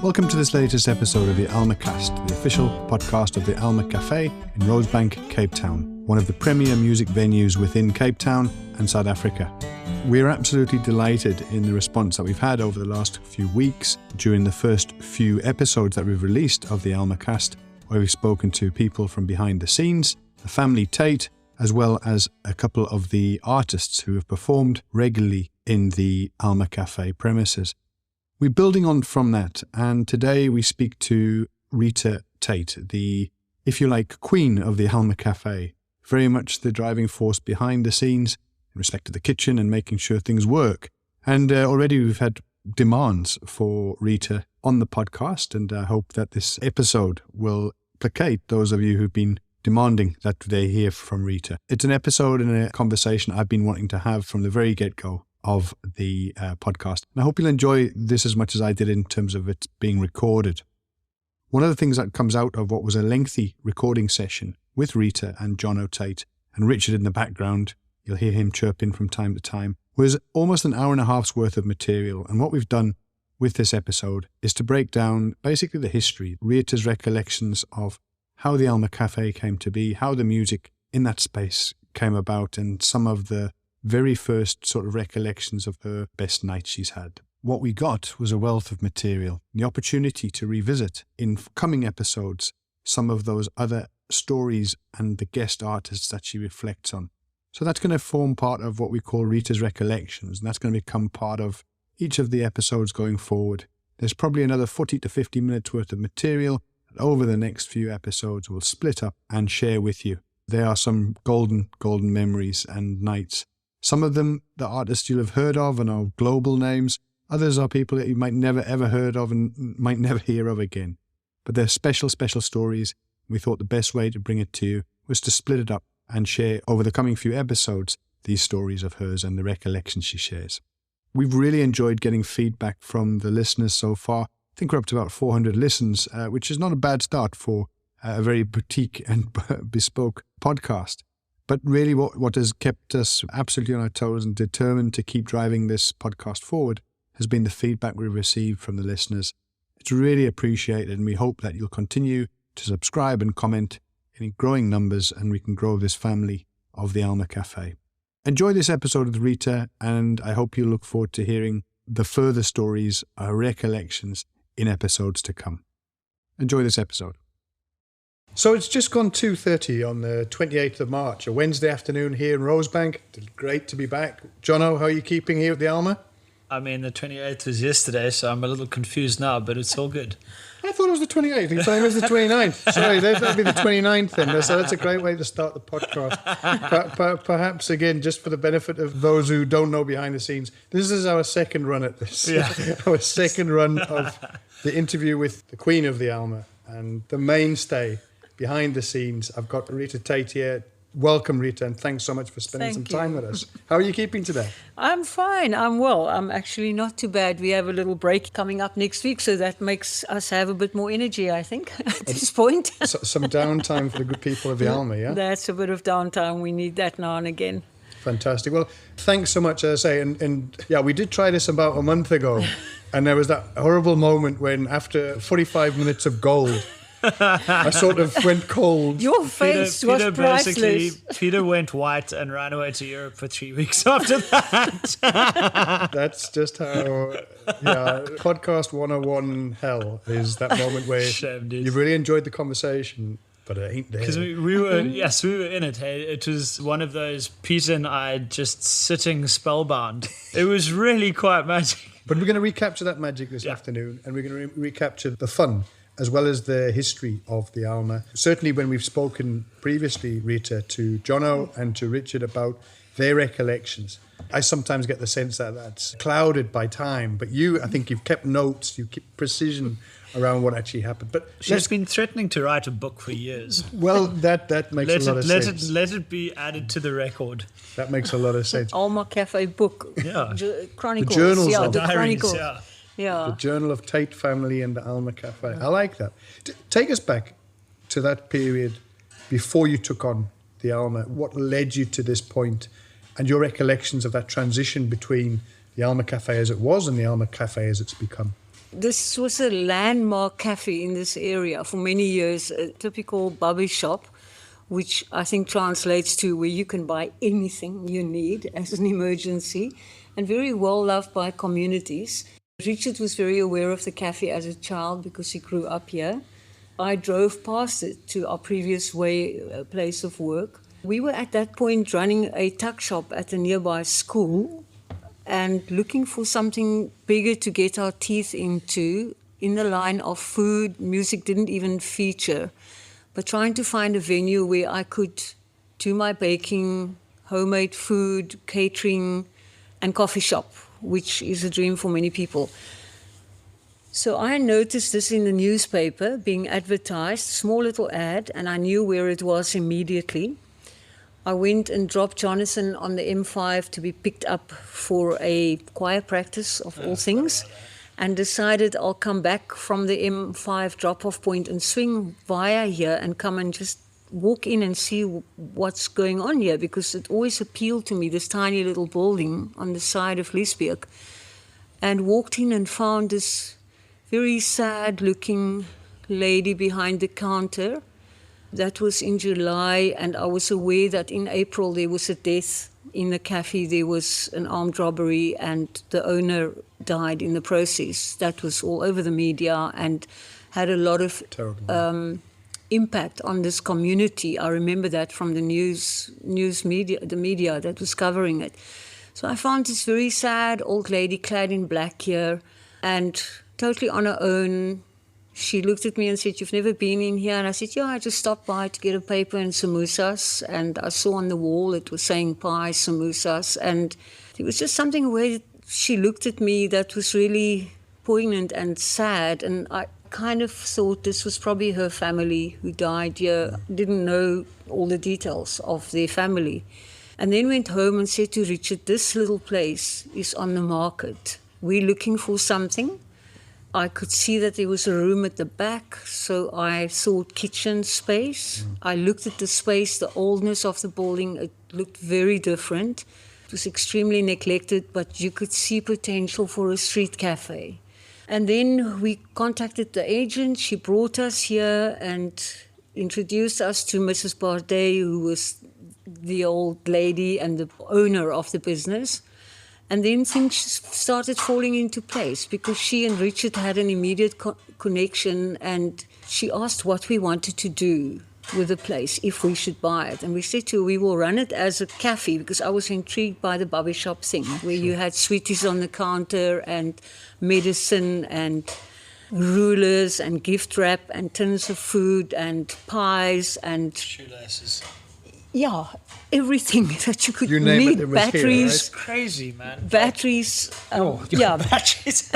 Welcome to this latest episode of the AlmaCast, the official podcast of the Alma Café in Rosebank, Cape Town, one of the premier music venues within Cape Town and South Africa. We're absolutely delighted in the response that we've had over the last few weeks during the first few episodes that we've released of the AlmaCast, where we've spoken to people from behind the scenes, the family Tait, as well as a couple of the artists who have performed regularly in the Alma Café premises. We're building on from that, and today we speak to Retha Tait, the, if you like, queen of the Alma Café, very much the driving force behind the scenes in respect to the kitchen and making sure things work. And already we've had demands for Retha on the podcast, and I hope that this episode will placate those of you who've been demanding that they hear from Retha. It's an episode and a conversation I've been wanting to have from the very get-go of the podcast. And I hope you'll enjoy this as much as I did in terms of it being recorded. One of the things that comes out of what was a lengthy recording session with Retha and Jono Tait and Richard in the background, you'll hear him chirp in from time to time, was almost an hour and a half's worth of material. And what we've done with this episode is to break down basically the history, Retha's recollections of how the Alma Café came to be, how the music in that space came about, and some of the very first sort of recollections of her best night she's had. What we got was a wealth of material, the opportunity to revisit in coming episodes some of those other stories and the guest artists that she reflects on. So that's going to form part of what we call Retha's Recollections, and that's going to become part of each of the episodes going forward. There's probably another 40 to 50 minutes worth of material that over the next few episodes we'll split up and share with you. There are some golden memories and nights. Some of them, the artists you'll have heard of and are global names. Others are people that you might never ever heard of and might never hear of again. But they're special stories. We thought the best way to bring it to you was to split it up and share over the coming few episodes these stories of hers and the recollections she shares. We've really enjoyed getting feedback from the listeners so far. I think we're up to about 400 listens, which is not a bad start for a very boutique and bespoke podcast. But really what has kept us absolutely on our toes and determined to keep driving this podcast forward has been the feedback we've received from the listeners. It's really appreciated, and we hope that you'll continue to subscribe and comment in growing numbers, and we can grow this family of the Alma Café. Enjoy this episode with Retha, and I hope you look forward to hearing the further stories, our recollections in episodes to come. Enjoy this episode. So it's just gone 2:30 on the 28th of March, a Wednesday afternoon here in Rosebank. Great to be back. Jono, how are you keeping here at the Alma? I mean, the 28th was yesterday, so I'm a little confused now, but it's all good. I thought it was the 28th. You're saying it was the 29th. Sorry, that'll be the 29th then. So that's a great way to start the podcast. Perhaps, again, just for the benefit of those who don't know behind the scenes, this is our second run at this. Yeah. Our second run of the interview with the Queen of the Alma and the mainstay behind the scenes. I've got Retha Tait here. Welcome, Retha, and thanks so much for spending some time with us. How are you keeping today? I'm fine. I'm well. I'm actually not too bad. We have a little break coming up next week, so that makes us have a bit more energy, I think, at this point. Some downtime for the good people of the Alma, yeah? That's a bit of downtime. We need that now and again. Fantastic. Well, thanks so much, as I say. And yeah, we did try this about a month ago, and there was that horrible moment when after 45 minutes of gold, I sort of went cold. Your face was priceless. Peter went white and ran away to Europe for 3 weeks after that. That's just how, podcast 101 hell is that moment where you really enjoyed the conversation, but it ain't there. Because we were in it. Hey, it was one of those Peter and I just sitting spellbound. It was really quite magic. But we're going to recapture that magic this afternoon, and we're going to recapture the fun as well as the history of the Alma. Certainly when we've spoken previously, Retha, to Jono and to Richard about their recollections, I sometimes get the sense that that's clouded by time. But I think you've kept notes, you keep precision around what actually happened. But she's been threatening to write a book for years. Well, that makes a lot of sense. Let it be added to the record. That makes a lot of sense. Alma Café book. Yeah. Chronicles. The journals. Yeah, of the diaries, chronicles. yeah. Yeah. The Journal of Tait Family and the Alma Café. I like that. Take us back to that period before you took on the Alma. What led you to this point and your recollections of that transition between the Alma Café as it was and the Alma Café as it's become? This was a landmark cafe in this area for many years, a typical bubby shop, which I think translates to where you can buy anything you need as an emergency, and very well loved by communities. Richard was very aware of the cafe as a child because he grew up here. I drove past it to our previous place of work. We were at that point running a tuck shop at a nearby school and looking for something bigger to get our teeth into in the line of food. Music didn't even feature, but trying to find a venue where I could do my baking, homemade food, catering, and coffee shop, which is a dream for many people. So I noticed this in the newspaper being advertised, small little ad, and I knew where it was immediately. I went and dropped Jonathan on the M5 to be picked up for a choir practice of all things, and decided I'll come back from the M5 drop-off point and swing via here and come and just walk in and see what's going on here, because it always appealed to me, this tiny little building on the side of Liesbeek, and walked in and found this very sad-looking lady behind the counter. That was in July, and I was aware that in April there was a death in the cafe. There was an armed robbery, and the owner died in the process. That was all over the media and had a lot of impact on this community. I remember that from the news media, the media that was covering it. So I found this very sad old lady clad in black here and totally on her own. She looked at me and said, "You've never been in here?" And I said, "Yeah, I just stopped by to get a paper and samosas." And I saw on the wall it was saying pie, samosas. And there was just something where she looked at me that was really poignant and sad. And I kind of thought this was probably her family who died here. Didn't know all the details of their family. And then went home and said to Richard, "This little place is on the market. We're looking for something." I could see that there was a room at the back, so I thought kitchen space. I looked at the space, the oldness of the building, it looked very different. It was extremely neglected, but you could see potential for a street cafe. And then we contacted the agent. She brought us here and introduced us to Mrs. Bardet, who was the old lady and the owner of the business. And then things started falling into place because she and Richard had an immediate connection, and she asked what we wanted to do with the place, if we should buy it. And we said to her, we will run it as a cafe, because I was intrigued by the bubby shop thing, where you had sweeties on the counter and medicine and rulers and gift wrap and tins of food and pies and shoelaces. Yeah, everything that you could name need. it was Batteries. here, right? It's crazy, man. Batteries. Batteries.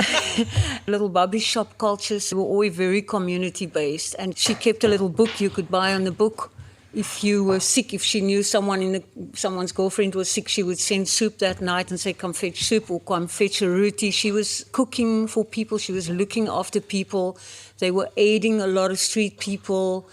Little bubby shop cultures were always very community-based. And she kept a little book you could buy on the book. If you were sick, if she knew someone's girlfriend was sick, she would send soup that night and say, "Come fetch soup," or "Come fetch a roti." She was cooking for people. She was looking after people. They were aiding a lot of street people.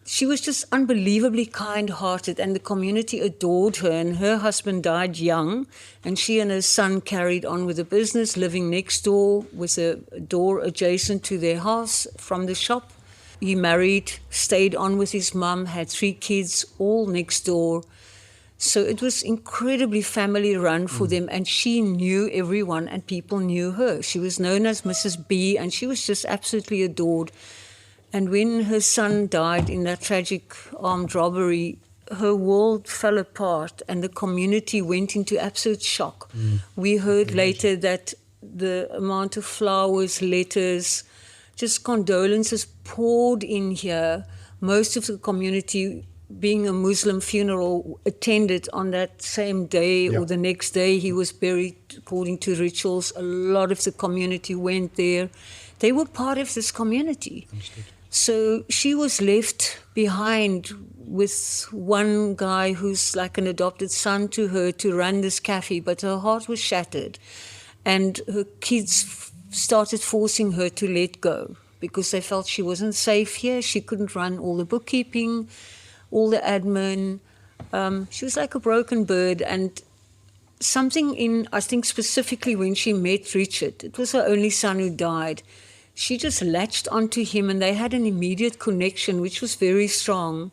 She was just unbelievably kind-hearted, and the community adored her. And her husband died young, and she and her son carried on with the business, living next door with a door adjacent to their house from the shop. He married, stayed on with his mum, had 3 kids, all next door. So it was incredibly family-run for them, and she knew everyone, and people knew her. She was known as Mrs. B, and she was just absolutely adored. And when her son died in that tragic armed robbery, her world fell apart and the community went into absolute shock. We heard later that the amount of flowers, letters, just condolences poured in here. Most of the community, being a Muslim funeral, attended on that same day or the next day. He was buried according to rituals. A lot of the community went there. They were part of this community. Understood. So she was left behind with one guy who's like an adopted son to her to run this cafe, but her heart was shattered. And her kids started forcing her to let go because they felt she wasn't safe here. She couldn't run all the bookkeeping, all the admin. She was like a broken bird. And something in, I think specifically when she met Richard, it was her only son who died. She just latched onto him and they had an immediate connection, which was very strong.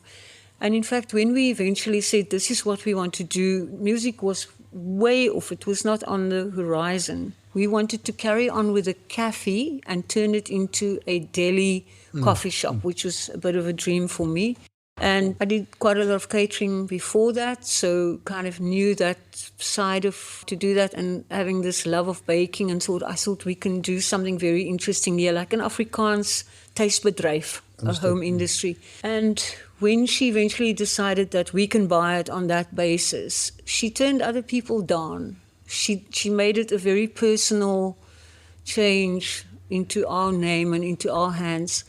And in fact, when we eventually said, this is what we want to do, music was way off. It was not on the horizon. We wanted to carry on with a cafe and turn it into a deli coffee shop, which was a bit of a dream for me. And I did quite a lot of catering before that, so kind of knew that side of to do that, and having this love of baking, and I thought we can do something very interesting here, like an Afrikaans tuisbedryf, a home industry. And when she eventually decided that we can buy it on that basis, she turned other people down. She made it a very personal change into our name and into our hands.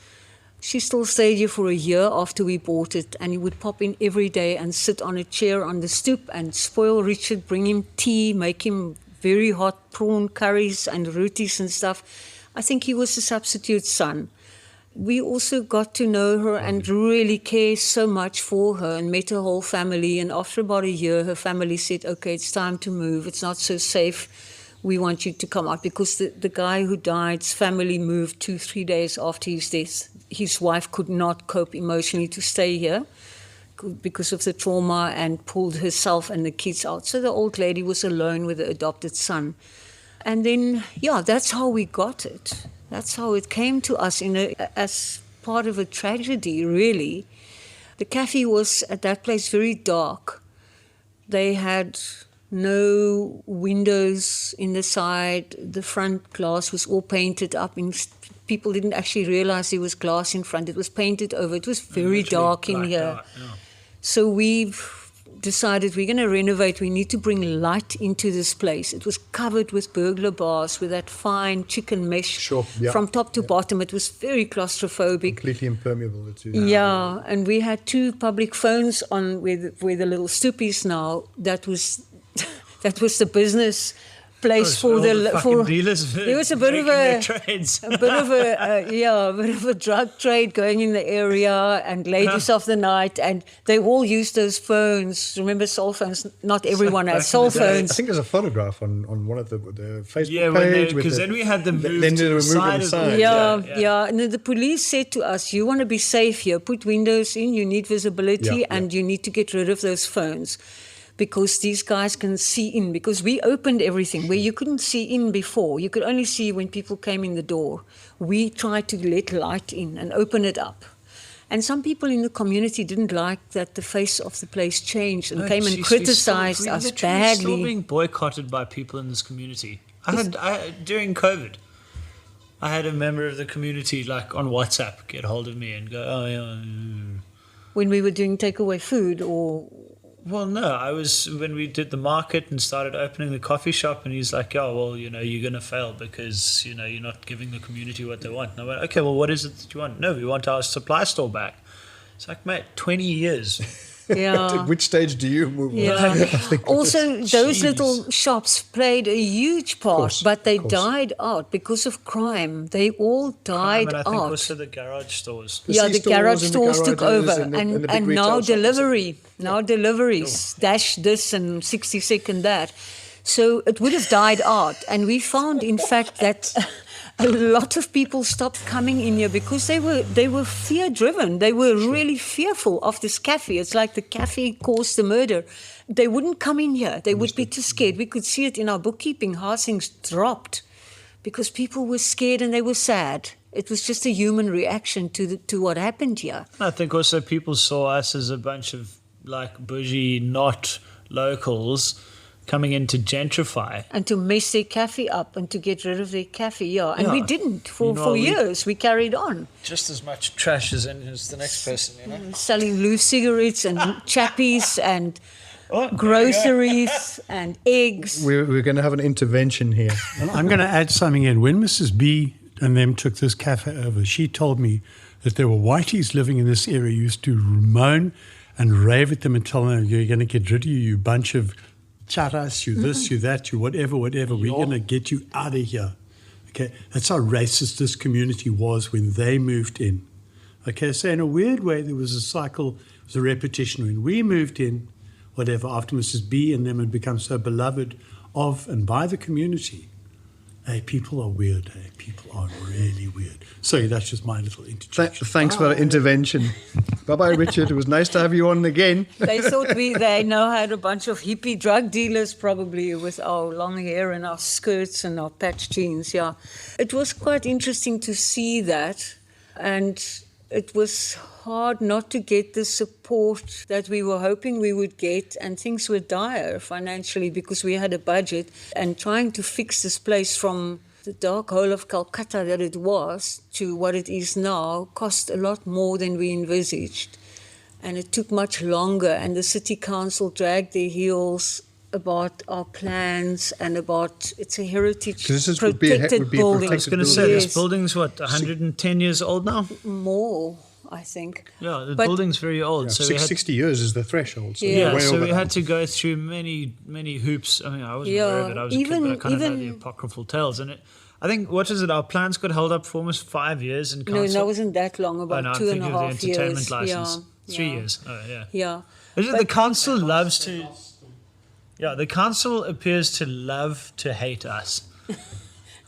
She still stayed here for a year after we bought it, and he would pop in every day and sit on a chair on the stoop and spoil Richard, bring him tea, make him very hot prawn curries and rotis and stuff. I think he was a substitute son. We also got to know her and really care so much for her and met her whole family. And after about a year, her family said, okay, it's time to move. It's not so safe. We want you to come out, because the guy who died's family moved 2-3 days after his death. His wife could not cope emotionally to stay here because of the trauma and pulled herself and the kids out. So the old lady was alone with the adopted son. And then, that's how we got it. That's how it came to us as part of a tragedy, really. The cafe was, at that place, very dark. They had no windows in the side. The front glass was all painted up. People didn't actually realize there was glass in front. It was painted over. It was very dark in here. Dark, yeah. So we've decided we're going to renovate. We need to bring light into this place. It was covered with burglar bars, with that fine chicken mesh from top to bottom. It was very claustrophobic. Completely impermeable. Yeah, and we had 2 public phones on where the little stoop is now. That was the business place for dealers. There was a bit of a drug trade going in the area, and ladies of the night, and they all used those phones. Remember cell phones? Not everyone had cell phones. I think there's a photograph on one of the Facebook page. Because then we had them moved to the side. And then the police said to us, you want to be safe here, put windows in, you need visibility, and you need to get rid of those phones, because these guys can see in, because we opened everything where you couldn't see in before. You could only see when people came in the door. We tried to let light in and open it up. And some people in the community didn't like that the face of the place changed and came and criticized us badly. We're still being boycotted by people in this community. During COVID, I had a member of the community, like on WhatsApp, get hold of me and go, When we were doing takeaway food, or... Well, no, when we did the market and started opening the coffee shop, and he's like, you're going to fail because, you're not giving the community what they want. And I went, okay, well, what is it that you want? No, we want our supply store back. It's like, mate, 20 years. Yeah. At which stage do you move on? Yeah. Also, those little shops played a huge part, but they died out because of crime. They all died out. I think also the garage stores. The garage stores took over. And now delivery. Now deliveries, dash this and 60-second that. So it would have died out. And we found, in fact, that a lot of people stopped coming in here because they were fear-driven. They were really fearful of this cafe. It's like the cafe caused the murder. They wouldn't come in here. They would be too scared. We could see it in our bookkeeping, how things dropped because people were scared and they were sad. It was just a human reaction to what happened here. I think also people saw us as a bunch of like bougie, not locals coming in to gentrify. And to mess their cafe up and to get rid of their cafe, And we didn't for years. We carried on. Just as much trash as the next person, Selling loose cigarettes and chappies and groceries and eggs. We're going to have an intervention here. And I'm going to add something in. When Mrs. B and them took this cafe over, she told me that there were whiteys living in this area who used to moan and rave at them and tell them, you're going to get rid of you bunch of charas, you this, you that, you whatever. We're going to get you out of here. Okay, that's how racist this community was when they moved in. Okay, so in a weird way, there was a cycle, it was a repetition. When we moved in, whatever, after Mrs. B and them had become so beloved of and by the community. Hey, people are weird. Hey, people are really weird. So that's just my little interjection. Thanks for the intervention. Bye-bye, Richard. It was nice to have you on again. They thought they now had a bunch of hippie drug dealers probably with our long hair and our skirts and our patched jeans, yeah. It was quite interesting to see that, and it was hard not to get the support that we were hoping we would get, and things were dire financially because we had a budget, and trying to fix this place from the dark hole of Calcutta that it was to what it is now cost a lot more than we envisaged. And it took much longer, and the city council dragged their heels about our plans and about it's a heritage protected building. I was going to say, this building's what, 110 years old now? More, I think. Yeah, the building's very old. Yeah, so 60 years is the threshold. So we had to go through many hoops. I mean, I wasn't aware of it. I was a kid, but I kind of know the apocryphal tales. And I think, what is it, our plans got held up for almost 5 years in council? No, it wasn't that long, about 2.5 years. I'm thinking of the entertainment license. 3 years. Oh, yeah. Yeah. The council loves to... Yeah, the council appears to love to hate us.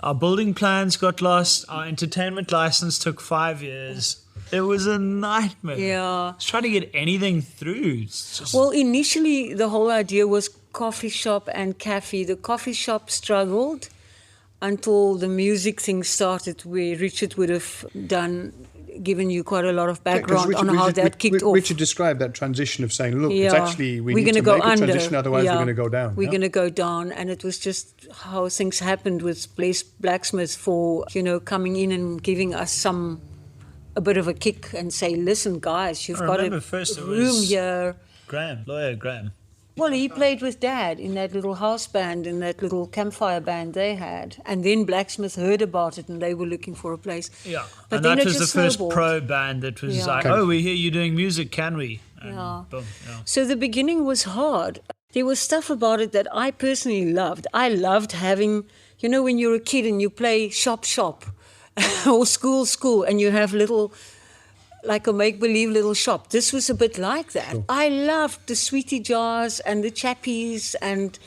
Our building plans got lost. Our entertainment license took 5 years. It was a nightmare. Yeah. I was trying to get anything through. Well, initially, the whole idea was coffee shop and cafe. The coffee shop struggled until the music thing started, where Richard would have given you quite a lot of background on how that kicked off. Richard described that transition of saying, look, it's actually, we need to make a transition, otherwise we're going to go down. We're going to go down. And it was just how things happened with Blacksmith for, coming in and giving us a bit of a kick and say, listen, guys, you've got a room here. Lawyer Graham. Well, he played with Dad in that little house band, in that little campfire band they had. And then Blacksmith heard about it and they were looking for a place. Yeah, but and that was the first pro band that was like, we hear you doing music, can we? And boom, So the beginning was hard. There was stuff about it that I personally loved. I loved having, when you're a kid and you play shop or school, and you have like a make-believe little shop. This was a bit like that. Sure. I loved the sweetie jars and the chappies, and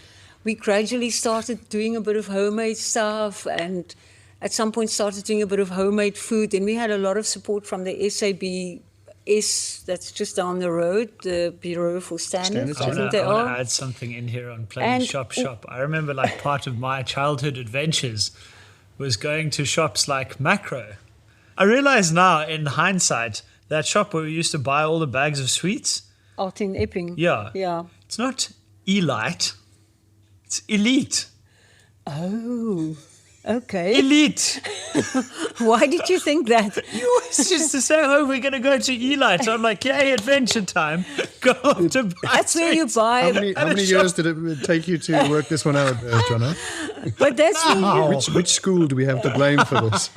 we gradually started doing a bit of homemade stuff, and at some point started doing a bit of homemade food. And we had a lot of support from the SABS, that's just down the road, the Bureau for Standards. I want to add something in here on playing shop. I remember part of my childhood adventures was going to shops like Macro. I realise now, in hindsight, that shop where we used to buy all the bags of sweets. Out in Epping. Yeah. Yeah. It's not Elite, it's Elite. Oh, okay. Elite. Why did you think that? You always used to say, we're going to go to Elite. So I'm like, yay, adventure time. Go off to buy That's where you buy. How many years did it take you to work this one out, Jono? But that's where which school do we have to blame for this?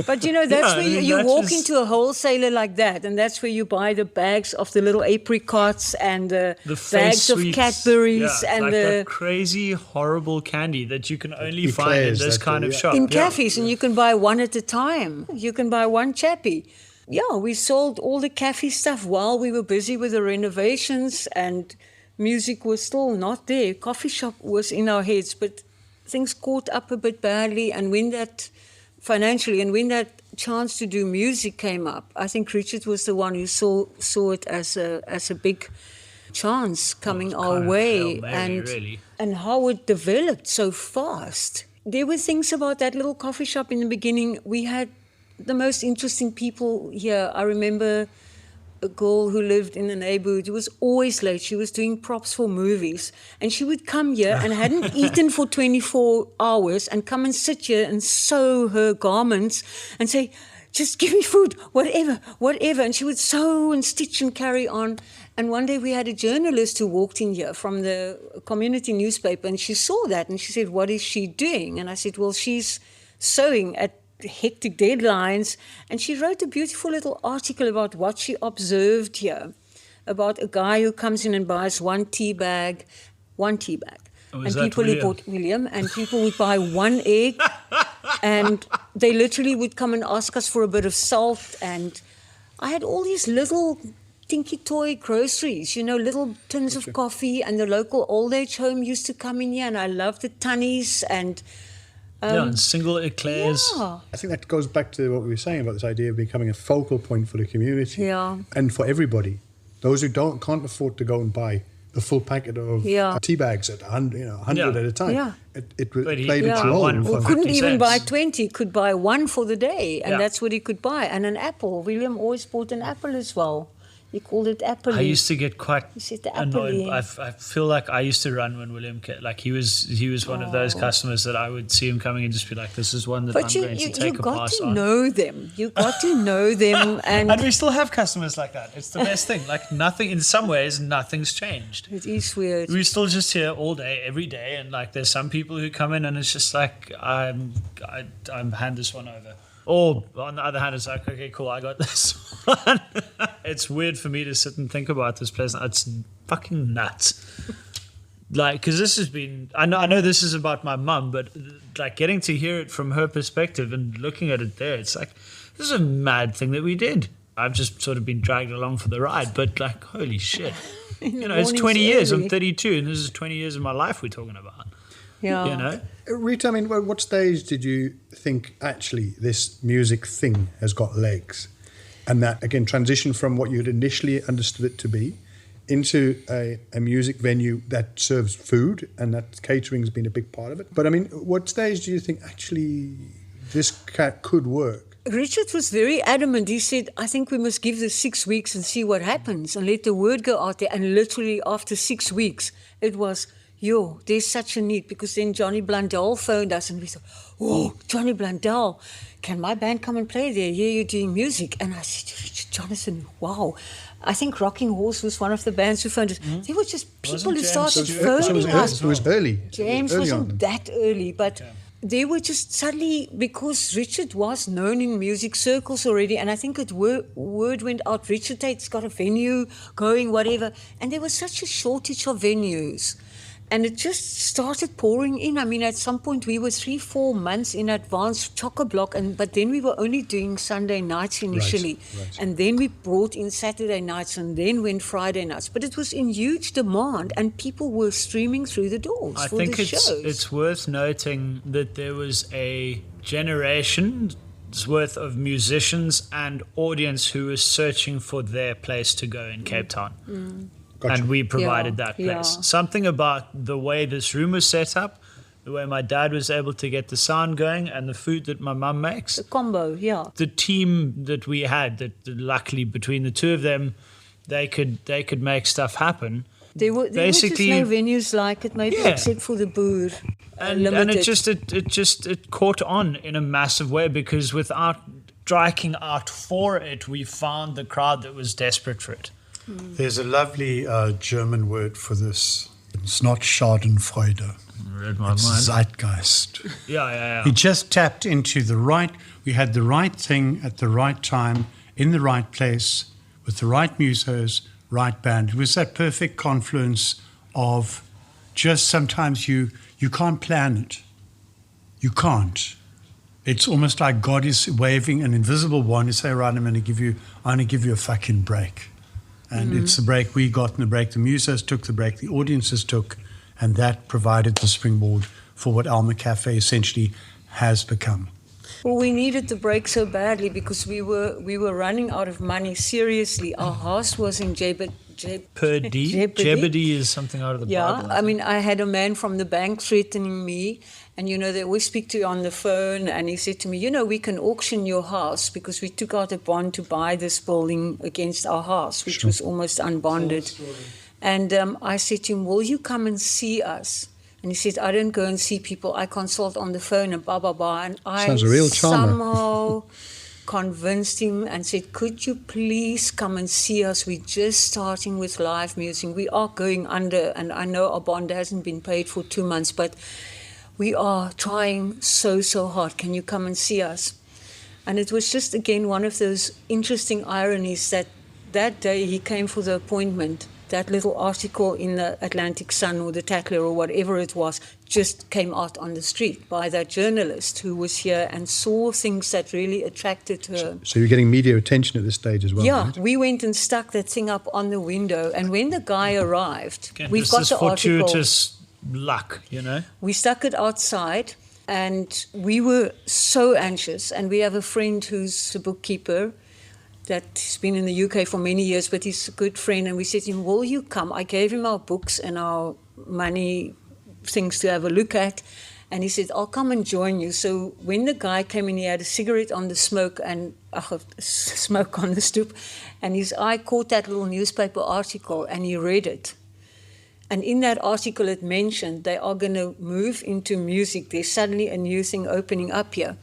But that's where you walk into a wholesaler like that, and that's where you buy the bags of the little apricots and the bags of Cadbury's and the crazy, horrible candy that you can only find in this kind of shop. In cafes, and you can buy one at a time. You can buy one chappy. Yeah, we sold all the cafe stuff while we were busy with the renovations, and music was still not there. Coffee shop was in our heads, but things caught up a bit badly, and when that chance to do music came up, I think Richard was the one who saw it as a big chance coming our way, and how it developed so fast. There were things about that little coffee shop in the beginning. We had the most interesting people here. I remember a girl who lived in the neighbourhood who was always late. She was doing props for movies. And she would come here and hadn't eaten for 24 hours and come and sit here and sew her garments and say, just give me food, whatever. And she would sew and stitch and carry on. And one day we had a journalist who walked in here from the community newspaper, and she saw that and she said, what is she doing? And I said, well, she's sewing at hectic deadlines, and she wrote a beautiful little article about what she observed here, about a guy who comes in and buys one tea bag, and people who bought William, and people would buy one egg, and they literally would come and ask us for a bit of salt, and I had all these little dinky toy groceries, little tins of coffee, and the local old age home used to come in here, and I loved the tunnies and and single eclairs. yeah. I think that goes back to what we were saying about this idea of becoming a focal point for the community. Yeah. And for everybody. Those who can't afford to go and buy the full packet of tea bags at 100 at a time. Yeah. It But he- played its Yeah. role. One Or for couldn't 50 even cents. buy 20, could buy one for the day, and Yeah. that's what he could buy. And an apple. William always bought an apple as well. He called it apple. I used to get quite You said the annoyed. apple. I feel like I used to run when William came. Like he was one of those customers that I would see him coming and just be like, "This is one that But I'm going to you take a got pass to on." know them. You got to know them, And and we still have customers like that. It's the best thing. Like nothing. In some ways, nothing's changed. it is weird. We're still just here all day, every day, and like there's some people who come in and it's just like I'm hand this one over. Or on the other hand, it's like, okay, cool, I got this one. It's weird for me to sit and think about this place. It's fucking nuts. Like, because this has been, I know this is about my mum, but like getting to hear it from her perspective and looking at it there, it's like, this is a mad thing that we did. I've just sort of been dragged along for the ride, but like, holy shit. It's mornings 20 years. early. I'm 32, and this is 20 years of my life we're talking about. Yeah. Rita, I mean, what stage did you think actually this music thing has got legs? And that, again, transition from what you had initially understood it to be into a music venue that serves food, and that catering has been a big part of it. But I mean, what stage do you think actually this could work? Richard was very adamant. He said, I think we must give this 6 weeks and see what happens and let the word go out there. And literally after 6 weeks, it was, there's such a need, because then Johnny Blundell phoned us and we thought, Johnny Blundell, can my band come and play there? Yeah, you're doing music. And I said to Richard, Jonathan, wow. I think Rocking Horse was one of the bands who phoned us. They were just people who James started Stewart? phoning us. It was early. James Early on. wasn't that early, but they were just suddenly, because Richard was known in music circles already, and I think word went out, Retha Tait's got a venue going, whatever, and there was such a shortage of venues. And it just started pouring in. I mean, at some point we were 3-4 months in advance, chock-a-block, but then we were only doing Sunday nights initially. Right. And then we brought in Saturday nights and then went Friday nights. But it was in huge demand and people were streaming through the doors I for think the shows. it's worth noting that there was a generation's worth of musicians and audience who was searching for their place to go in Cape Town. Gotcha. And we provided that place. Yeah. Something about the way this room was set up, the way my dad was able to get the sound going, and the food that my mum makes. The combo, yeah. The team that we had, that luckily between the two of them, they could make stuff happen. There were just Basically- no venues like it, maybe Yeah. except for the Boer. And Limited. it caught on in a massive way, because without striking out for it, we found the crowd that was desperate for it. There's a lovely German word for this. It's not Schadenfreude. Read my It's mind. Zeitgeist. Yeah. He just tapped into we had the right thing at the right time, in the right place, with the right musos, right band. It was that perfect confluence of just sometimes you can't plan it. You can't. It's almost like God is waving an invisible wand to say, right, I'm going to give you a fucking break. And it's the break we got, and the break the musos took, the break the audiences took, and that provided the springboard for what Alma Café essentially has become. Well, we needed the break so badly because we were running out of money. Seriously, our house was in jeopardy. Jeopardy is something out of the Yeah, Bible. I mean, I had a man from the bank threatening me, and they always speak to you on the phone, and he said to me, we can auction your house, because we took out a bond to buy this building against our house, which was almost unbonded. And I said to him, will you come and see us? And he said, I don't go and see people, I consult on the phone and blah, blah, blah. And I Sounds a real charmer. somehow convinced him and said, could you please come and see us? We're just starting with live music. We are going under, and I know our bond hasn't been paid for 2 months, but we are trying so hard. Can you come and see us? And it was just, again, one of those interesting ironies that day he came for the appointment that little article in the Atlantic Sun or the Tatler or whatever it was just came out on the street by that journalist who was here and saw things that really attracted her. So you're getting media attention at this stage as well, Yeah, right? we went and stuck that thing up on the window, and when the guy arrived, Again, we've this got is the article. fortuitous luck, you know. We stuck it outside, and we were so anxious. And we have a friend who's a bookkeeper that's been in the UK for many years, but he's a good friend. And we said to him, will you come? I gave him our books and our money things to have a look at. And he said, I'll come and join you. So when the guy came in, he had a cigarette on the smoke and smoke on the stoop. And his eye caught that little newspaper article, and he read it. And in that article, it mentioned they are going to move into music. There's suddenly a new thing opening up here.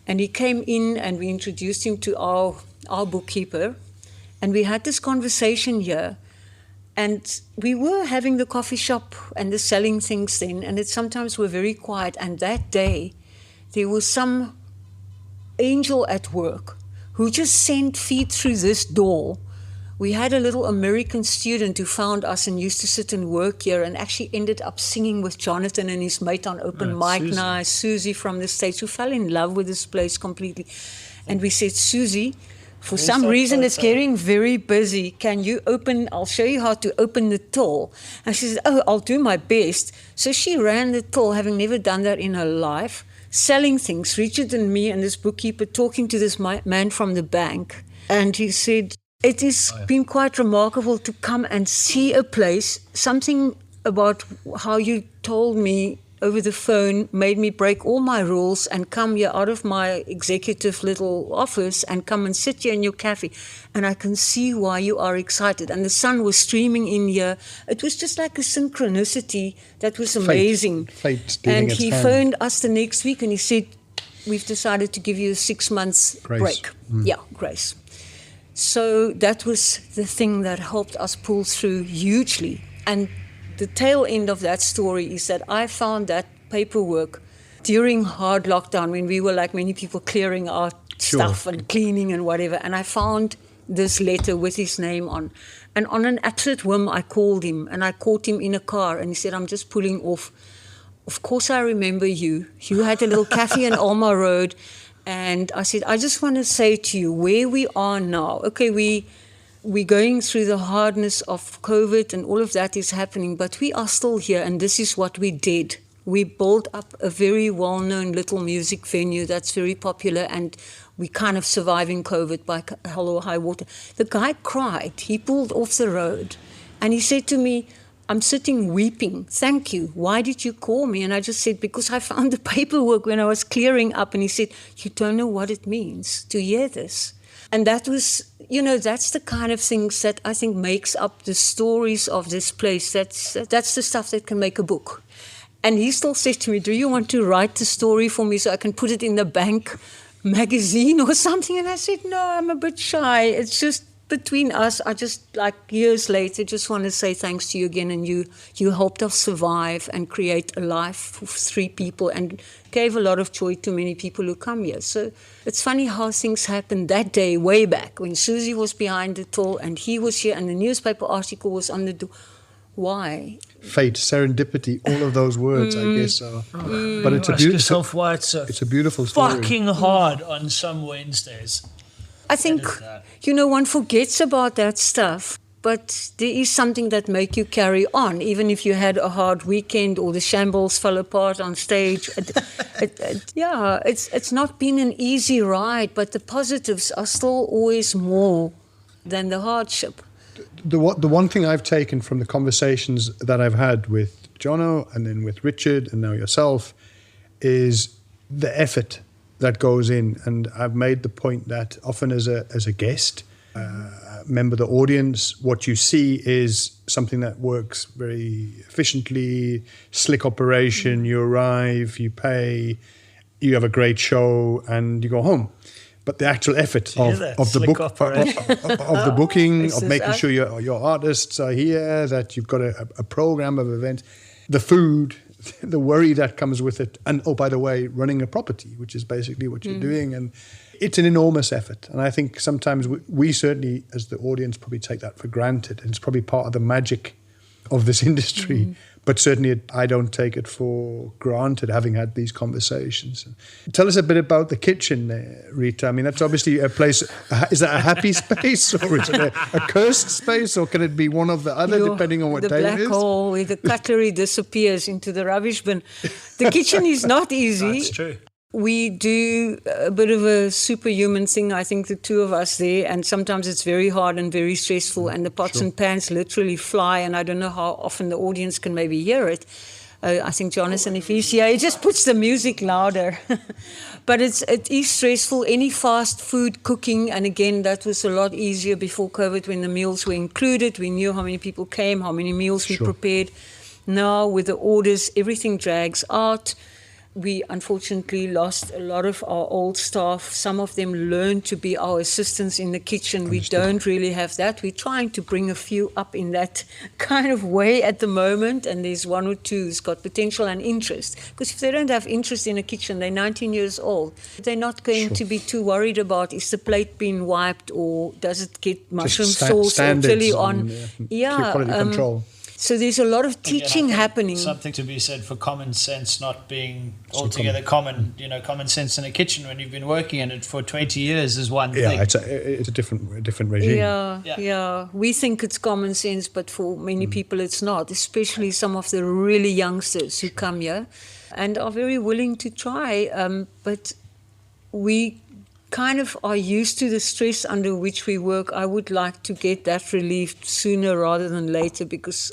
And he came in, and we introduced him to our bookkeeper. And we had this conversation here. And we were having the coffee shop and the selling things then, and it sometimes were very quiet. And that day, there was some angel at work who just sent feet through this door. We had a little American student who found us and used to sit and work here and actually ended up singing with Jonathan and his mate on open mic night, Susie from the States, who fell in love with this place completely. And we said, Susie, for some reason it's getting very busy. Can you open, I'll show you how to open the till. And she said, oh, I'll do my best. So she ran the till, having never done that in her life, selling things. Richard and me and this bookkeeper talking to this man from the bank. And he said, it has been quite remarkable to come and see a place. Something about how you told me over the phone made me break all my rules and come here out of my executive little office and come and sit here in your cafe. And I can see why you are excited. And the sun was streaming in here. It was just like a synchronicity that was amazing. Fate and he phoned us the next week and he said, we've decided to give you a 6 months break. Yeah, grace. So that was the thing that helped us pull through hugely. And the tail end of that story is that I found that paperwork during hard lockdown when we were, like many people, clearing out stuff and cleaning and whatever. And I found this letter with his name on. And on an absolute whim, I called him and I caught him in a car and he said, I'm just pulling off. Of course, I remember you. You had a little cafe in Alma Road. And I said, I just want to say to you where we are now. Okay, we're going through the hardness of COVID and all of that is happening, but we are still here and this is what we did. We built up a very well-known little music venue that's very popular and we kind of surviving COVID by hell or high water. The guy cried. He pulled off the road and he said to me, I'm sitting weeping. Thank you. Why did you call me? And I just said, because I found the paperwork when I was clearing up. And he said, you don't know what it means to hear this. And that was, you know, that's the kind of things that I think makes up the stories of this place. That's the stuff that can make a book. And he still said to me, do you want to write the story for me so I can put it in the bank magazine or something? And I said, no, I'm a bit shy. It's just between us. I just, like years later, just want to say thanks to you again. And you helped us survive and create a life for 3 people and gave a lot of joy to many people who come here. So it's funny how things happened that day, way back, when Susie was behind the till and he was here and the newspaper article was on the door. Why? Fate, serendipity, all of those words, I guess. But it's a beautiful. Why it's so it's a beautiful story. fucking hard on some Wednesdays. I think, you know, one forgets about that stuff, but there is something that makes you carry on, even if you had a hard weekend or the shambles fell apart on stage. It's not been an easy ride, but the positives are still always more than the hardship. The one thing I've taken from the conversations that I've had with Jono and then with Richard and now yourself is the effort that goes in. And I've made the point that often as a guest, member of the audience, what you see is something that works very efficiently, slick operation. You arrive, you pay, you have a great show, and you go home. But the actual effort of the booking, of making sure your artists are here, that you've got a program of events, the food, the worry that comes with it. And, oh, by the way, running a property, which is basically what you're doing. And it's an enormous effort. And I think sometimes we certainly, as the audience, probably take that for granted. And it's probably part of the magic of this industry. But certainly I don't take it for granted, having had these conversations. Tell us a bit about the kitchen there, Rita. I mean, that's obviously a place. Is that a happy space, or is it a cursed space, or can it be one of the other, depending on what day it is? The black hole where the cutlery disappears into the rubbish bin. The kitchen is not easy. That's true. We do a bit of a superhuman thing, I think, the two of us there, and sometimes it's very hard and very stressful, and the pots and pans literally fly, and I don't know how often the audience can maybe hear it. I think Jonathan, if he's here, he just puts the music louder. But it is stressful. Any fast food cooking, and again, that was a lot easier before COVID when the meals were included. We knew how many people came, how many meals we prepared. Now, with the orders, everything drags out. We unfortunately lost a lot of our old staff. Some of them learned to be our assistants in the kitchen. We don't really have that. We're trying to bring a few up in that kind of way at the moment, and there's one or two who's got potential and interest. Because if they don't have interest in a kitchen, they're 19 years old. They're not going to be too worried about, is the plate being wiped, or does it get mushroom sauce or chili on? Quality control. So there's a lot of teaching happening. Something to be said for common sense not being altogether common. You know, common sense in a kitchen when you've been working in it for 20 years is one thing. Yeah, it's a different regime. Yeah. We think it's common sense, but for many people it's not, especially some of the really youngsters who come here and are very willing to try. But we kind of are used to the stress under which we work. I would like to get that relieved sooner rather than later, because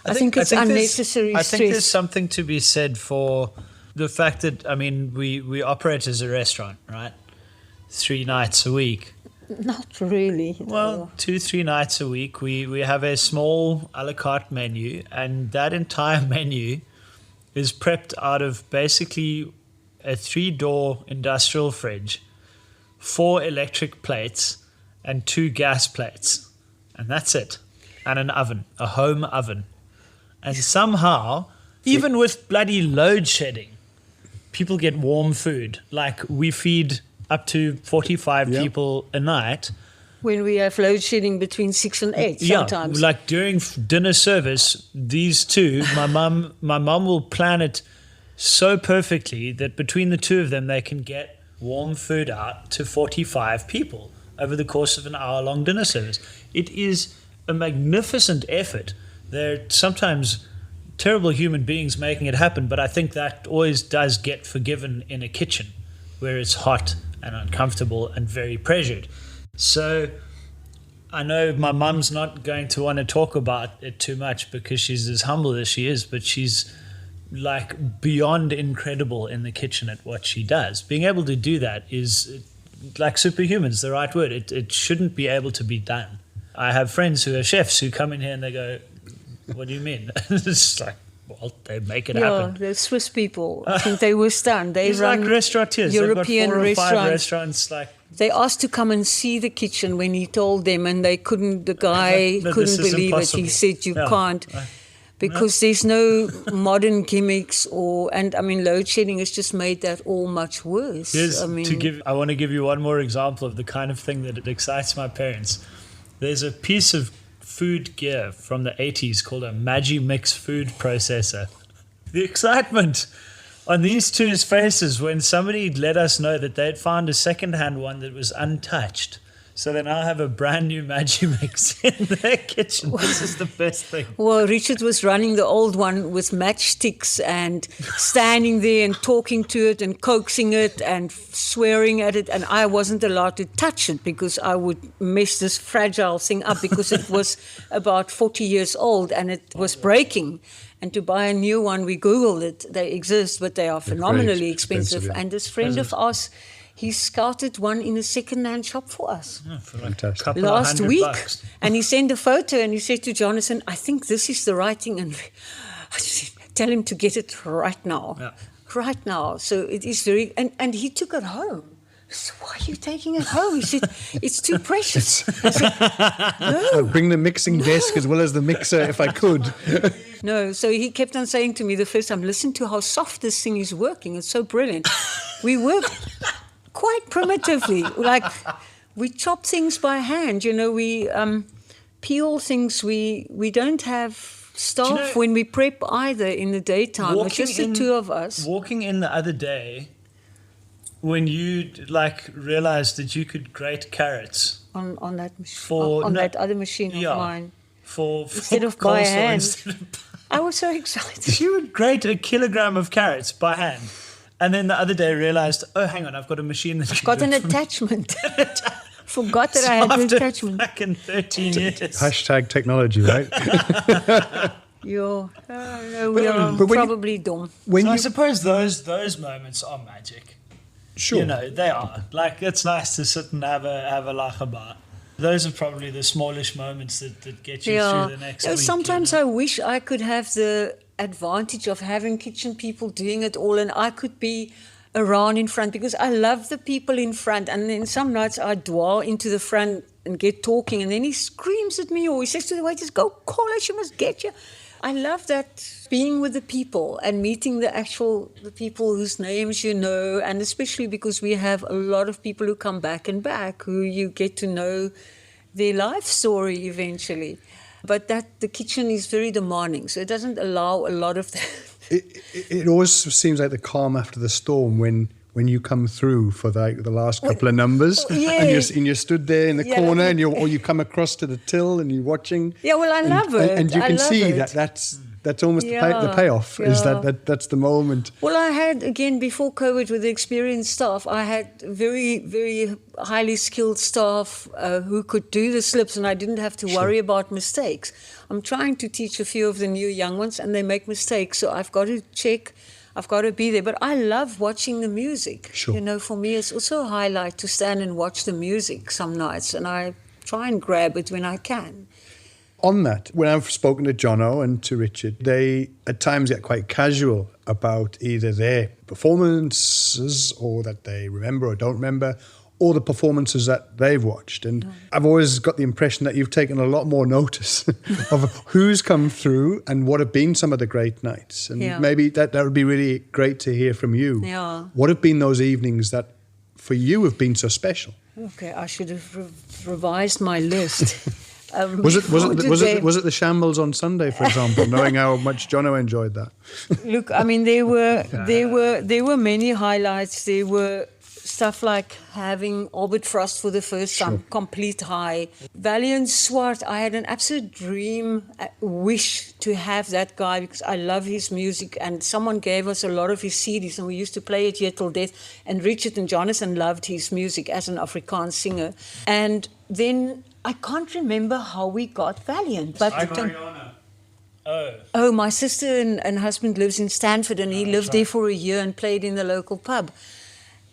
I think it's unnecessary stress. I think there's something to be said for the fact that, I mean, we operate as a restaurant, right? 3 nights a week. Not really. Well, 2-3 nights a week. We have a small a la carte menu, and that entire menu is prepped out of basically a 3-door industrial fridge, 4 electric plates and 2 gas plates, and that's it, and an oven, a home oven. And somehow, even with bloody load shedding, people get warm food. Like, we feed up to 45 people a night. When we have load shedding between 6 and 8 sometimes. Yeah, like during dinner service, these two, my mum will plan it so perfectly that between the two of them, they can get warm food out to 45 people over the course of an hour-long dinner service. It is a magnificent effort. They're sometimes terrible human beings making it happen, but I think that always does get forgiven in a kitchen where it's hot and uncomfortable and very pressured. So I know my mum's not going to want to talk about it too much because she's as humble as she is, but she's like beyond incredible in the kitchen at what she does. Being able to do that is like superhuman, is the right word. It shouldn't be able to be done. I have friends who are chefs who come in here and they go, what do you mean? It's like, well, they make it happen. Yeah, the Swiss people, I think they were stunned. They run like restaurateurs. European They've got 4 or 5 restaurants. Like, they asked to come and see the kitchen when he told them, and they couldn't. The guy couldn't believe impossible. It. He said, "You can't." Because there's no modern gimmicks and I mean, load shedding has just made that all much worse. I want to give you one more example of the kind of thing that excites my parents. There's a piece of food gear from the 80s called a Magimix food processor. The excitement on these two's faces when somebody let us know that they'd found a second-hand one that was untouched. So they now have a brand new Magimix in their kitchen. This is the best thing. Well, Richard was running the old one with matchsticks and standing there and talking to it and coaxing it and swearing at it. And I wasn't allowed to touch it because I would mess this fragile thing up because it was about 40 years old and it was breaking. And to buy a new one, we Googled it. They exist, but they are phenomenally expensive. And this friend of ours, he scouted one in a second-hand shop for us for like a couple last week. $100. And he sent a photo and he said to Jonathan, I think this is the right thing. And I said, tell him to get it right now. Yeah. Right now. So it is very... And he took it home. I said, why are you taking it home? He said, it's too precious. I said, no. I'd bring the mixing desk as well as the mixer if I could. No, so he kept on saying to me the first time, listen to how soft this thing is working. It's so brilliant. We work quite primitively. Like, we chop things by hand. We peel things. We don't have staff when we prep either in the daytime. It's just the two of us. Walking in the other day, when you realized that you could grate carrots on that machine, that other machine of mine, instead of by hand, I was so excited. You would grate a kilogram of carrots by hand, and then the other day realized, oh, hang on, I've got a machine that's got an attachment. Forgot that I had an attachment. Back in 13 years. Hashtag technology, right? We are probably dumb. I suppose those moments are magic. Sure. They are. It's nice to sit and have a laugh about. Those are probably the smallish moments that get you through the next week. Sometimes I wish I could have the advantage of having kitchen people doing it all, and I could be around in front, because I love the people in front. And then some nights I dwell into the front and get talking, and then he screams at me, or he says to the waiters, go call her, she must get you. I love that, being with the people and meeting the people whose names you know, and especially because we have a lot of people who come back and back, who you get to know their life story eventually. But the kitchen is very demanding, so it doesn't allow a lot of that. It always seems like the calm after the storm when you come through for the last couple of numbers, and you're stood there in the corner, and you come across to the till and you're watching. Yeah, well, I love it. And you can see that's almost the payoff. Is that's the moment. Well, I had, again, before COVID, with the experienced staff, I had very, very highly skilled staff who could do the slips, and I didn't have to worry about mistakes. I'm trying to teach a few of the new young ones, and they make mistakes, so I've got to check. I've got to be there. But I love watching the music. Sure. For me, it's also a highlight to stand and watch the music some nights, and I try and grab it when I can. On that, when I've spoken to Jono and to Richard, they at times get quite casual about either their performances, or that they remember or don't remember, or the performances that they've watched. And I've always got the impression that you've taken a lot more notice of who's come through and what have been some of the great nights. And maybe that would be really great to hear from you. Yeah. What have been those evenings that for you have been so special? Okay, I should have revised my list. Was it the shambles on Sunday, for example, knowing how much Jono enjoyed that? Look, I mean, there were many highlights. There were stuff like having Albert Frost for the first time, complete high. Valiant Swart, I had an absolute dream, wish to have that guy, because I love his music, and someone gave us a lot of his CDs and we used to play it here till death, and Richard and Jonathan loved his music as an Afrikaans singer. And then I can't remember how we got Valiant. But my sister and husband lives in Stanford, and he lived there for a year and played in the local pub.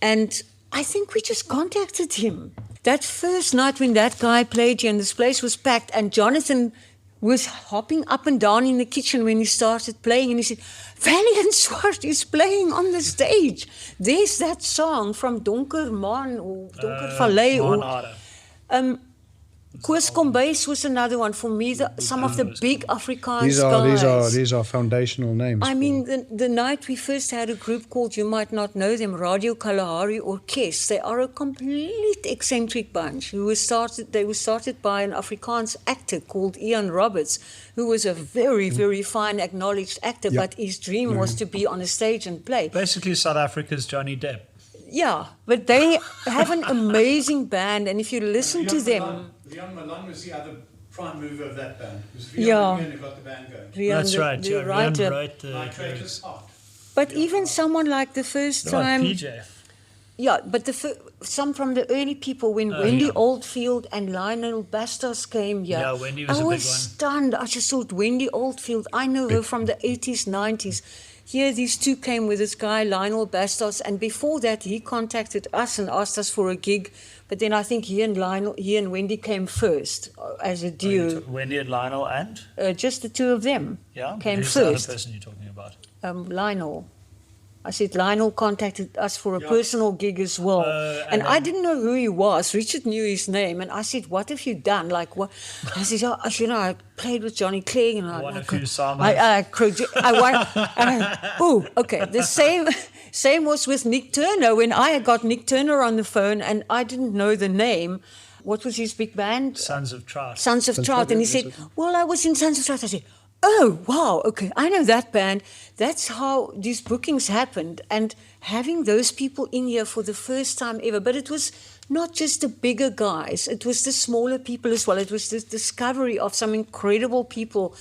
And I think we just contacted him. That first night when that guy played here and this place was packed, and Jonathan was hopping up and down in the kitchen when he started playing, and he said, Valiant Swart is playing on the stage. There's that song from Donker Maan or Donker Vallei. Koos Kombuis was another one. For me, some of the big Afrikaans guys. These are foundational names. I mean, the night we first had a group called, you might not know them, Radio Kalahari Orkest. They are a complete eccentric bunch. They were started by an Afrikaans actor called Ian Roberts, who was a very, very fine, acknowledged actor, but his dream was to be on a stage and play. Basically South Africa's Johnny Depp. Yeah, but they have an amazing band, and if you listen to them... Rian Malan was the other prime mover of that band. It was Rian who got the band going. That's right. The Rian writer. wrote the... But even someone like the first time... PJ. Yeah, but some from the early people, when Wendy Oldfield and Lionel Bastos came here, yeah, Wendy was I a big was one. stunned. I just thought, Wendy Oldfield, I know her from the 80s, 90s. Here, these two came with this guy, Lionel Bastos, and before that, he contacted us and asked us for a gig. But then I think he and Wendy came first as a duo. Wendy and Lionel and? Just the two of them came Who's first. the other person you're talking about? Lionel. I said, Lionel contacted us for a personal gig as well. And I didn't know who he was. Richard knew his name. And I said, what have you done? Like, what? I said, I played with Johnny Clegg. And won a few songs. Okay. The same was with Nick Turner. When I got Nick Turner on the phone and I didn't know the name, what was his big band? Sons of Trout. Sons of Trout. And he said, well, I was in Sons of Trout. I said, oh, wow, okay, I know that band. That's how these bookings happened. And having those people in here for the first time ever. But it was not just the bigger guys. It was the smaller people as well. It was the discovery of some incredible people.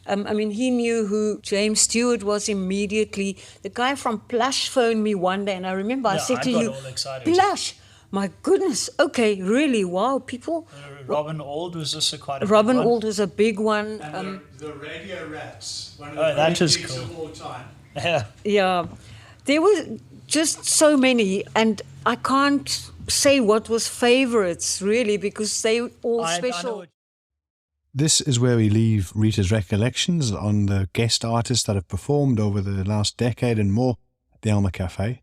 He knew who James Stewart was immediately. The guy from Plush phoned me one day. And I remember I said to you, Plush. My goodness. Okay, really? Wow, people. Robin Auld was also quite a Robin big one. Auld was a big one. And the Radio Rats, one of the that is gigs cool. of all time. Yeah. There were just so many, and I can't say what was favourites, really, because they all special. This is where we leave Rita's recollections on the guest artists that have performed over the last decade and more at the Alma Café.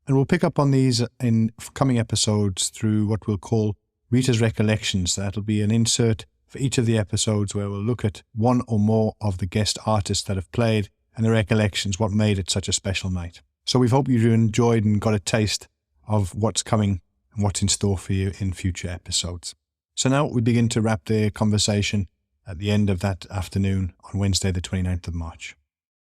And we'll pick up on these in coming episodes through what we'll call Rita's Recollections. That'll be an insert for each of the episodes where we'll look at one or more of the guest artists that have played and the recollections, what made it such a special night. So we hope you enjoyed and got a taste of what's coming and what's in store for you in future episodes. So now we begin to wrap the conversation at the end of that afternoon on Wednesday, the 29th of March.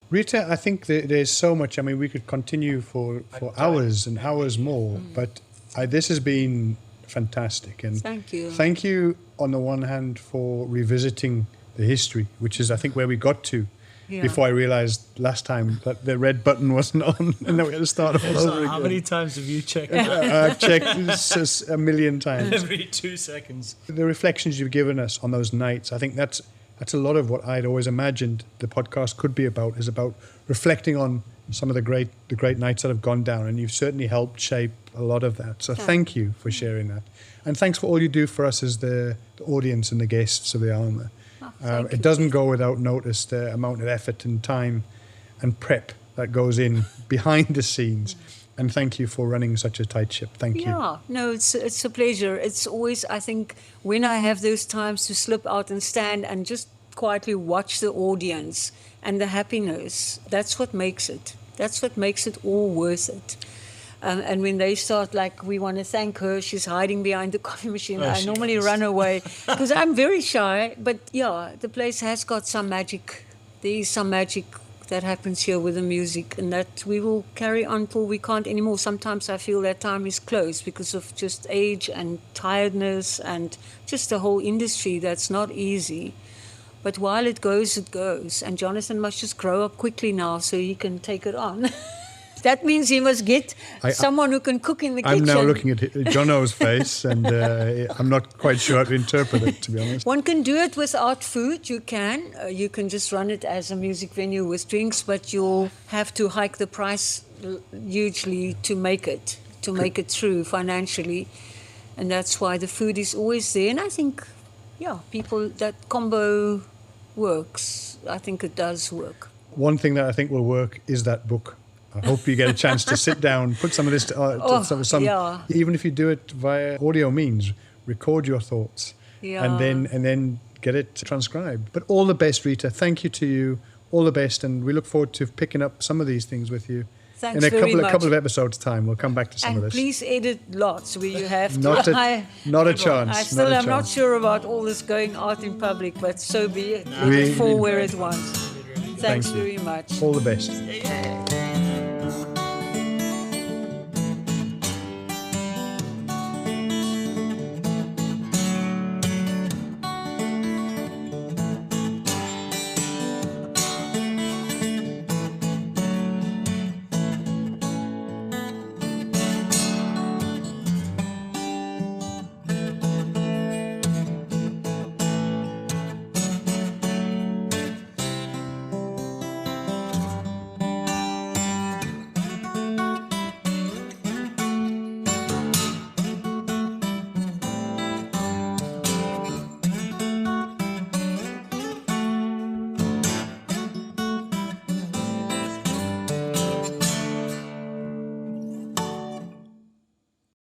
Rita, I think there's so much. I mean, we could continue for hours and hours more, but this has been fantastic. And thank you. Thank you, on the one hand, for revisiting the history, which is, I think, where we got to before I realized last time that the red button wasn't on and then we had to start all over again. How many times have you checked? I've checked this a million times. Every 2 seconds. The reflections you've given us on those nights, I think that's a lot of what I'd always imagined the podcast could be about, is about reflecting on some of the great nights that have gone down, and you've certainly helped shape a lot of that. So thank you for sharing that. And thanks for all you do for us as the audience and the guests of the Alma. It doesn't go without notice the amount of effort and time and prep that goes in behind the scenes. And thank you for running such a tight ship. Thank you. Yeah, no, it's a pleasure. It's always, I think, when I have those times to slip out and stand and just quietly watch the audience and the happiness, that's what makes it. That's what makes it all worth it. And when they start, like, we want to thank her, she's hiding behind the coffee machine. I normally run away because I'm very shy. But yeah, the place has got some magic. There is some magic that happens here with the music, and that we will carry on till we can't anymore. Sometimes I feel that time is close because of just age and tiredness and just the whole industry that's not easy. But while it goes, it goes. And Jonathan must just grow up quickly now so he can take it on. That means he must get someone who can cook in the kitchen. I'm now looking at Jono's face, and I'm not quite sure how to interpret it, to be honest. One can do it without food. You can. You can just run it as a music venue with drinks, but you'll have to hike the price hugely to make it through financially. And that's why the food is always there. And I think, people, that combo works. I think it does work. One thing that I think will work is that book. I hope you get a chance to sit down, put some of this, even if you do it via audio means, record your thoughts, and then get it transcribed. But all the best, Rita. Thank you to you. All the best, and we look forward to picking up some of these things with you. Thanks in very much. a couple of episodes' time, we'll come back to some of this. And please edit lots where you have to. Not a chance. I still am not sure about all this going out in public, but so be it. Let it fall where it wants. Thanks very much. All the best.